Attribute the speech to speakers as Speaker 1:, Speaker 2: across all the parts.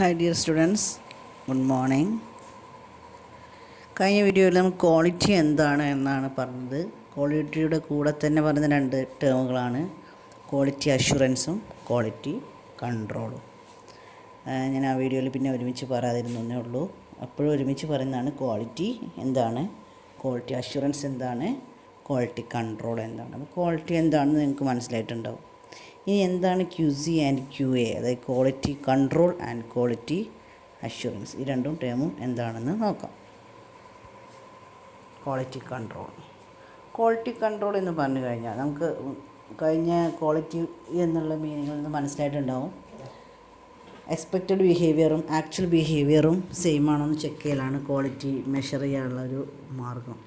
Speaker 1: Hi dear students, good morning. കഴിഞ്ഞ വീഡിയോയിൽ നമ്മൾ ക്വാളിറ്റി എന്താണ് എന്നാണ് പറഞ്ഞത്. ക്വാളിറ്റിയുടെ കൂടെ തന്നെ പറഞ്ഞ രണ്ട് ടേമുകളാണ് ക്വാളിറ്റി അഷ്വറൻസും ക്വാളിറ്റി കൺട്രോളും. ഞാൻ ആ വീഡിയോയിൽ പിന്നെ ഒരുമിച്ച് പറയാതിരുന്നേ ഉള്ളൂ. അപ്പോഴും ഒരുമിച്ച് പറയുന്നതാണ് ക്വാളിറ്റി എന്താണ്, ക്വാളിറ്റി അഷ്വറൻസ് എന്താണ്, ക്വാളിറ്റി കൺട്രോൾ എന്താണ്. അപ്പോൾ ക്വാളിറ്റി എന്താണെന്ന് നിങ്ങൾക്ക് മനസ്സിലായിട്ടുണ്ടാവും. ഇനി എന്താണ് QC ആൻഡ് QA, അതായത് quality control and quality assurance, ഈ രണ്ടും ടേമും എന്താണെന്ന് നോക്കാം. ക്വാളിറ്റി കൺട്രോൾ എന്ന് പറഞ്ഞു കഴിഞ്ഞാൽ നമുക്ക് കഴിഞ്ഞ ക്വാളിറ്റി എന്നുള്ള മീനിങ്ങിൽ നിന്ന് മനസ്സിലായിട്ടുണ്ടാവും. എക്സ്പെക്റ്റഡ് ബിഹേവിയറും ആക്ച്വൽ ബിഹേവിയറും സെയിം ആണോ എന്ന് ചെക്ക് ചെയ്യലാണ് ക്വാളിറ്റി മെഷർ ചെയ്യാനുള്ളൊരു മാർഗം.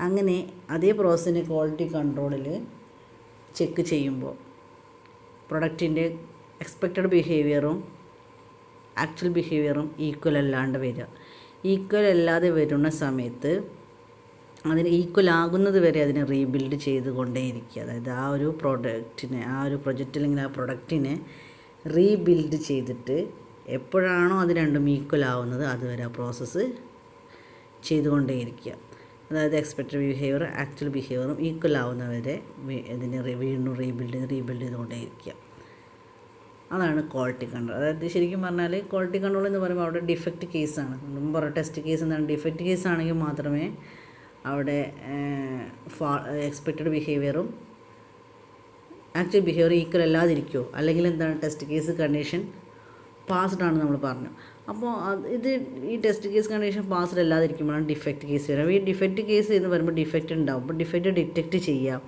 Speaker 1: അങ്ങനെ അതേ പ്രോസസ്സിന് ക്വാളിറ്റി കൺട്രോളിൽ ചെക്ക് ചെയ്യുമ്പോൾ പ്രൊഡക്റ്റിൻ്റെ എക്സ്പെക്റ്റഡ് ബിഹേവിയറും ആക്ച്വൽ ബിഹേവിയറും ഈക്വൽ അല്ലാണ്ട് വരിക. ഈക്വൽ അല്ലാതെ വരുന്ന സമയത്ത് അതിന് ഈക്വൽ ആകുന്നത് വരെ അതിനെ റീബിൽഡ് ചെയ്തുകൊണ്ടേയിരിക്കുക. അതായത് ആ ഒരു പ്രോഡക്റ്റിനെ, ആ ഒരു പ്രൊജക്റ്റ് അല്ലെങ്കിൽ ആ പ്രൊഡക്റ്റിനെ റീബിൽഡ് ചെയ്തിട്ട് എപ്പോഴാണോ അത് രണ്ടും ഈക്വൽ ആവുന്നത് അതുവരെ ആ പ്രോസസ്സ് ചെയ്തുകൊണ്ടേയിരിക്കുക. അതായത് എക്സ്പെക്റ്റഡ് ബിഹേവിയർ ആക്ച്വൽ ബിഹേവിയറും ഈക്വൽ ആവുന്നവരെ ഇതിനെ വീണ്ടും റീബിൽഡ് ചെയ്തുകൊണ്ടേയിരിക്കുക. അതാണ് ക്വാളിറ്റി കൺട്രോൾ. അതായത് ശരിക്കും പറഞ്ഞാൽ ക്വാളിറ്റി കൺട്രോൾ എന്ന് പറയുമ്പോൾ അവിടെ ഡിഫക്റ്റ് കേസാണ്. മുമ്പ് ടെസ്റ്റ് കേസ് എന്താണ്, ഡിഫക്റ്റ് കേസ് ആണെങ്കിൽ മാത്രമേ അവിടെ എക്സ്പെക്റ്റഡ് ബിഹേവിയറും ആക്ച്വൽ ബിഹേവിയർ ഈക്വൽ അല്ലാതിരിക്കുമോ, അല്ലെങ്കിൽ എന്താണ് ടെസ്റ്റ് കേസ് കണ്ടീഷൻ പാസ്ഡ് ആണ് നമ്മൾ പറഞ്ഞു. അപ്പോൾ ഈ ടെസ്റ്റ് കേസ് കണ്ടീഷൻ പാസ്ഡ് അല്ലാതിരിക്കുമ്പോഴാണ് ഡിഫക്റ്റ് കേസ് വരിക. ഈ ഡിഫക്റ്റ് കേസ് എന്ന് പറയുമ്പോൾ ഡിഫക്റ്റ് ഉണ്ടാവും. അപ്പോൾ ഡിഫക്റ്റ് ഡിറ്റക്റ്റ് ചെയ്യുക,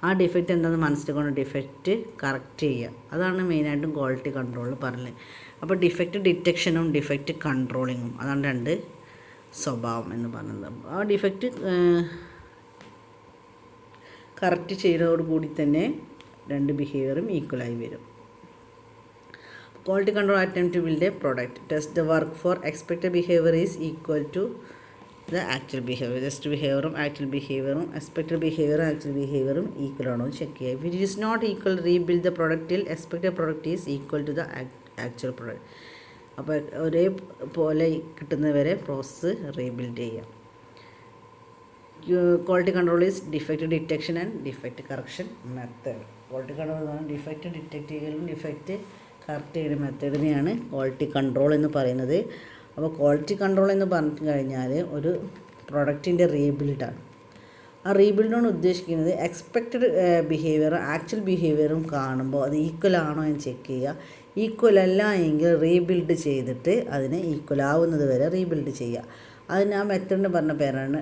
Speaker 1: ആ ഡിഫക്റ്റ് എന്താണെന്ന് മനസ്സിലാക്കൊണ്ട് ഡിഫക്റ്റ് കറക്റ്റ് ചെയ്യുക. അതാണ് മെയിനായിട്ടും ക്വാളിറ്റി കൺട്രോളിൽ പറഞ്ഞത്. അപ്പോൾ ഡിഫക്റ്റ് ഡിറ്റക്ഷനും ഡിഫക്റ്റ് കൺട്രോളിങ്ങും അതാണ് രണ്ട് സ്വഭാവം എന്ന് പറയുന്നത്. ആ ഡിഫക്റ്റ് കറക്റ്റ് ചെയ്യുന്നതോടുകൂടി തന്നെ രണ്ട് ബിഹേവിയറും ഈക്വലായി വരും. Quality control attempt to build a product. Test the work for expected behavior is equal to the actual behavior. Test behavior actual behavior expected behavior actual behavior equal ആണോ ചെക്ക് ചെയ്യുക. If it is not equal, rebuild the product till expected product is equal to the actual product. അപ്പോൾ ഒരേപോലെ കിട്ടുന്നവരെ process rebuild ചെയ്യാം. Quality control is defect detection and defect correction method. Quality control എന്ന് പറഞ്ഞാൽ defect detect ചെയ്യലും defect correct ചെയ്യുന്ന മെത്തേഡിനെയാണ് quality control എന്ന് പറയുന്നത്. അപ്പോൾ ക്വാളിറ്റി കൺട്രോൾ എന്ന് പറഞ്ഞു കഴിഞ്ഞാൽ ഒരു പ്രൊഡക്റ്റിൻ്റെ റീബിൽഡാണ്. ആ റീബിൽഡാണ് ഉദ്ദേശിക്കുന്നത് എക്സ്പെക്റ്റഡ് ബിഹേവിയറും ആക്ച്വൽ ബിഹേവിയറും കാണുമ്പോൾ അത് ഈക്വൽ ആണോ എന്ന് ചെക്ക് ചെയ്യുക. ഈക്വൽ അല്ല എങ്കിൽ റീബിൽഡ് ചെയ്തിട്ട് അതിനെ ഈക്വൽ ആവുന്നത് വരെ റീബിൽഡ് ചെയ്യുക. അതിന് ആ മെത്തേഡിന് പറഞ്ഞ പേരാണ്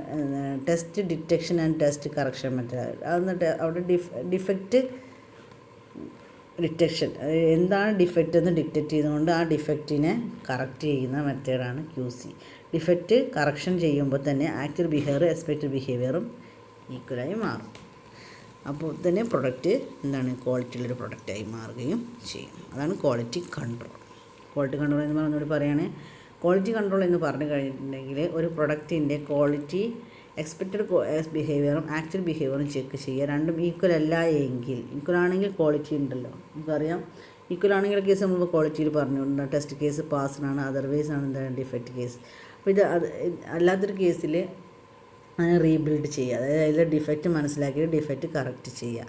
Speaker 1: test detection and test correction method. എന്നിട്ട് അവിടെ ഡിഫക്റ്റ് ഡിറ്റക്ഷൻ, എന്താണ് ഡിഫക്റ്റ് എന്ന് ഡിറ്റക്റ്റ് ചെയ്തുകൊണ്ട് ആ ഡിഫക്റ്റിനെ കറക്റ്റ് ചെയ്യുന്ന മെത്തേഡാണ് QC. ഡിഫക്റ്റ് കറക്ഷൻ ചെയ്യുമ്പോൾ തന്നെ ആക്ച്വൽ ബിഹേവിയർ എക്സ്പെക്റ്റഡ് ബിഹേവിയറും ഈക്വലായി മാറും. അപ്പോൾ തന്നെ പ്രൊഡക്റ്റ് എന്താണ് ക്വാളിറ്റിയുള്ളൊരു പ്രൊഡക്റ്റായി മാറുകയും ചെയ്യും. അതാണ് ക്വാളിറ്റി കൺട്രോൾ. ക്വാളിറ്റി കൺട്രോൾ എന്ന് പറഞ്ഞുകൊണ്ട് പറയുകയാണെങ്കിൽ ക്വാളിറ്റി കൺട്രോൾ എന്ന് പറഞ്ഞു കഴിഞ്ഞിട്ടുണ്ടെങ്കിൽ ഒരു പ്രൊഡക്റ്റിൻ്റെ ക്വാളിറ്റി എക്സ്പെക്റ്റഡ് ബിഹേവിയറും ആക്ച്വൽ ബിഹേവിയറും ചെക്ക് ചെയ്യുക. രണ്ടും ഈക്വൽ അല്ല എങ്കിൽ, ഈക്വൽ ആണെങ്കിൽ ക്വാളിറ്റി ഉണ്ടല്ലോ നമുക്കറിയാം. ഈക്വൽ ആണെങ്കിൽ കേസ് നമ്മൾ ക്വാളിറ്റിയിൽ പറഞ്ഞു ടെസ്റ്റ് കേസ് പാസ്ഡാണ്, അതർവൈസ് ആണ് എന്താണ് ഡിഫക്റ്റ് കേസ്. അപ്പോൾ അല്ലാത്തൊരു കേസിൽ അതിനെ റീബിൽഡ് ചെയ്യുക. അതായത് അതിൽ ഡിഫക്റ്റ് മനസ്സിലാക്കിയിട്ട് ഡിഫക്റ്റ് കറക്റ്റ് ചെയ്യുക.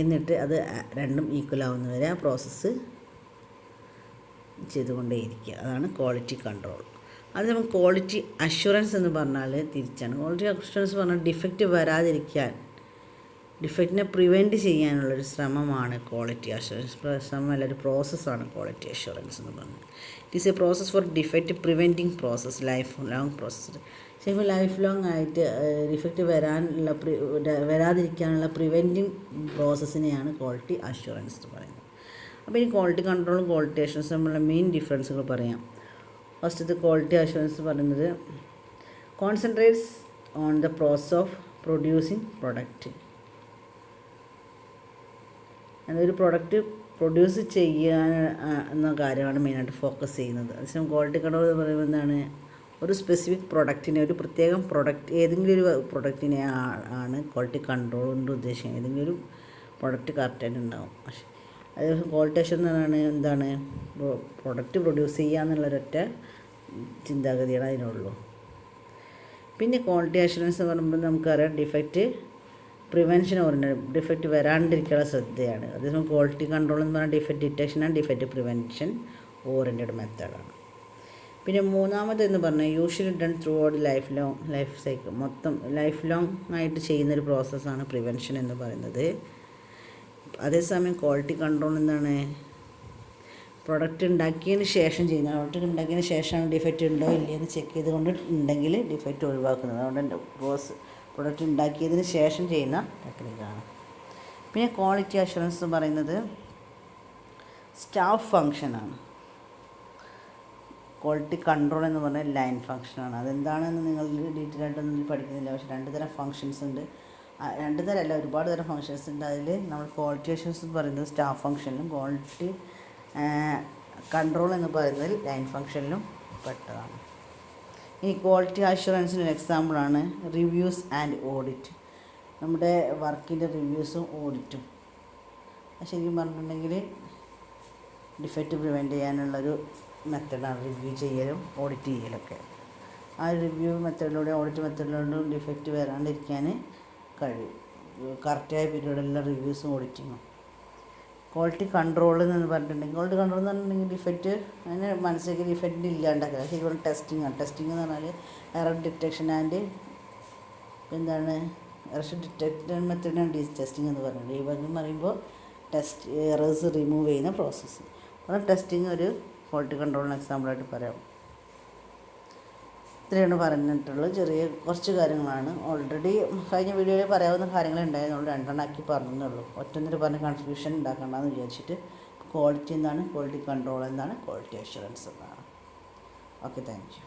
Speaker 1: എന്നിട്ട് അത് രണ്ടും ഈക്വൽ ആവുന്നവരെ ആ പ്രോസസ്സ് ചെയ്തുകൊണ്ടേയിരിക്കുക. അതാണ് ക്വാളിറ്റി കൺട്രോൾ. അത് നമുക്ക് ക്വാളിറ്റി അഷ്വറൻസ് എന്ന് പറഞ്ഞാൽ തിരിച്ചാണ്. ക്വാളിറ്റി അഷ്വറൻസ് പറഞ്ഞാൽ ഡിഫക്റ്റ് വരാതിരിക്കാൻ, ഡിഫക്റ്റിനെ പ്രിവെൻറ്റ് ചെയ്യാനുള്ളൊരു ശ്രമമാണ് ക്വാളിറ്റി അഷ്വറൻസ്. ശ്രമമല്ല, ഒരു പ്രോസസ്സാണ് ക്വാളിറ്റി അഷ്വറൻസ് എന്ന് പറഞ്ഞാൽ. It is A process four defect preventing process, life long process. ശരിക്കും ലൈഫ് ലോങ് ആയിട്ട് ഡിഫക്റ്റ് വരാതിരിക്കാനുള്ള പ്രിവെൻറ്റിംഗ് പ്രോസസ്സിനെയാണ് ക്വാളിറ്റി അഷ്വറൻസ് എന്ന് പറയുന്നത്. അപ്പോൾ ഈ ക്വാളിറ്റി കൺട്രോളും ക്വാളിറ്റി അഷ്വറൻസും തമ്മിലുള്ള മെയിൻ ഡിഫറൻസുകൾ പറയാം. ഫസ്റ്റത്തെ ക്വാളിറ്റി അഷ്വറൻസ് പറയുന്നത് concentrates on the process of producing product. അതൊരു പ്രൊഡക്റ്റ് പ്രൊഡ്യൂസ് ചെയ്യാൻ എന്ന കാര്യമാണ് മെയിനായിട്ട് ഫോക്കസ് ചെയ്യുന്നത്. അതേസമയം ക്വാളിറ്റി കൺട്രോൾ എന്ന് പറയുമ്പോൾ എന്താണ്, ഒരു സ്പെസിഫിക് പ്രൊഡക്റ്റിനെ, ഒരു പ്രത്യേകം പ്രൊഡക്റ്റ്, ഏതെങ്കിലും ഒരു പ്രൊഡക്റ്റിനെ ആണ് ക്വാളിറ്റി കൺട്രോൾ കൊണ്ട് ഉദ്ദേശിക്കുന്നത്. ഏതെങ്കിലും ഒരു പ്രൊഡക്റ്റ് കറക്റ്റായിട്ട് ഉണ്ടാകും. പക്ഷേ അതേപോലെ ക്വാളിറ്റി അഷ്വറൻസ് എന്ന് പറയുന്നത് എന്താണ്, പ്രൊഡക്റ്റ് പ്രൊഡ്യൂസ് ചെയ്യുക എന്നുള്ളൊരൊറ്റ ചിന്താഗതിയാണ് അതിനുള്ളൂ. പിന്നെ ക്വാളിറ്റി അഷ്വറൻസ് എന്ന് പറയുമ്പോൾ നമുക്കറിയാം ഡിഫക്റ്റ് പ്രിവെൻഷൻ ഓറിയൻറ്റഡ്, ഡിഫക്റ്റ് വരാണ്ടിരിക്കാനുള്ള ശ്രദ്ധയാണ്. അതേസമയം ക്വാളിറ്റി കൺട്രോൾ എന്ന് പറഞ്ഞാൽ defect detection and defect prevention oriented മെത്തേഡാണ്. പിന്നെ മൂന്നാമതെന്ന് പറഞ്ഞാൽ usually done through out life cycle, മൊത്തം ലൈഫ് ലോങ് ആയിട്ട് ചെയ്യുന്നൊരു പ്രോസസ്സാണ് പ്രിവെൻഷൻ എന്ന് പറയുന്നത്. അതേസമയം ക്വാളിറ്റി കൺട്രോൾ എന്താണ്, പ്രൊഡക്റ്റ് ഉണ്ടാക്കിയതിന് ശേഷം ചെയ്യുന്നത്. പ്രൊഡക്റ്റ് ഉണ്ടാക്കിയതിന് ശേഷമാണ് ഡിഫക്റ്റ് ഉണ്ടോ ഇല്ലയെന്ന് ചെക്ക് ചെയ്തുകൊണ്ട് ഉണ്ടെങ്കിൽ ഡിഫക്റ്റ് ഒഴിവാക്കുന്നത്. അതുകൊണ്ട് പ്രൊഡക്റ്റ് ഉണ്ടാക്കിയതിന് ശേഷം ചെയ്യുന്ന ടെക്നിക്കാണ്. പിന്നെ ക്വാളിറ്റി അഷ്വറൻസ് എന്ന് പറയുന്നത് സ്റ്റാഫ് ഫങ്ഷനാണ്. ക്വാളിറ്റി കൺട്രോൾ എന്ന് പറഞ്ഞാൽ ലൈൻ ഫങ്ഷനാണ്. അതെന്താണെന്ന് നിങ്ങൾ ഡീറ്റെയിൽ ആയിട്ടൊന്നും പഠിക്കുന്നില്ല. പക്ഷേ 2 തരം ഫങ്ഷൻസ് ഉണ്ട്. 2 തരമല്ല, ഒരുപാട് തരം ഫങ്ഷൻസ് ഉണ്ട്. അതിൽ നമ്മൾ ക്വാളിറ്റി അഷ്വറൻസ് എന്ന് പറയുന്നത് സ്റ്റാഫ് ഫങ്ഷനിലും ക്വാളിറ്റി കൺട്രോൾ എന്ന് പറയുന്നത് ലൈൻ ഫങ്ഷനിലും പെട്ടതാണ്. ഈ ക്വാളിറ്റി അഷ്വറൻസിന് എക്സാമ്പിളാണ് റിവ്യൂസ് ആൻഡ് ഓഡിറ്റ്. നമ്മുടെ വർക്കിൻ്റെ റിവ്യൂസും ഓഡിറ്റും ശരിക്കും പറഞ്ഞിട്ടുണ്ടെങ്കിൽ ഡിഫക്റ്റ് പ്രിവെൻറ്റ് ചെയ്യാനുള്ളൊരു മെത്തഡാണ് റിവ്യൂ ചെയ്യലും ഓഡിറ്റ് ചെയ്യലൊക്കെ. ആ റിവ്യൂ മെത്തഡിലൂടെ ഓഡിറ്റ് മെത്തഡിലൂടെ ഡിഫക്റ്റ് വരാണ്ടിരിക്കാൻ കഴിയും. കറക്റ്റായ പീരീഡിലുള്ള റിവ്യൂസും ഓഡിറ്റിങ്ങും. ക്വാളിറ്റി കൺട്രോൾ എന്ന് പറഞ്ഞിട്ടുണ്ടെങ്കിൽ ഡിഫക്റ്റ് അതിനെ മനസ്സിലാക്കി ഡിഫക്റ്റ് ഇല്ലാണ്ടാക്കുക. ശരിക്കും ടെസ്റ്റിങ്ങാണ്. ടെസ്റ്റിംഗ് എന്ന് പറഞ്ഞാൽ എറർ ഡിറ്റക്ഷൻ ആൻഡ് എന്താണ് എറർ ഡിറ്റക്ഷൻ മെത്തേഡാണ് ടെസ്റ്റിംഗ് എന്ന് പറയുന്നത്. ഡീബഗ് എന്ന് പറയുമ്പോൾ എറേഴ്സ് റിമൂവ് ചെയ്യുന്ന പ്രോസസ്സ്. അപ്പോൾ ടെസ്റ്റിംഗ് ഒരു ക്വാളിറ്റി കൺട്രോളിന് എക്സാമ്പിളായിട്ട് പറയാം. ഇത്രയാണ് പറഞ്ഞിട്ടുള്ളത്. കുറച്ച് കാര്യങ്ങളാണ്. ഓൾറെഡി കഴിഞ്ഞ വീഡിയോയിൽ പറയാവുന്ന കാര്യങ്ങളുണ്ടായിരുന്നുള്ളൂ. 2 ആക്കി പറഞ്ഞെന്നുള്ളൂ. ഒറ്റൊന്നിട്ട് പറഞ്ഞ് കൺഫ്യൂഷൻ ഉണ്ടാക്കണ്ടെന്ന് വിചാരിച്ചിട്ട് ക്വാളിറ്റി എന്താണ്, ക്വാളിറ്റി കൺട്രോൾ എന്താണ്, ക്വാളിറ്റി അഷ്വറൻസ് എന്താണ്. Okay, thank you.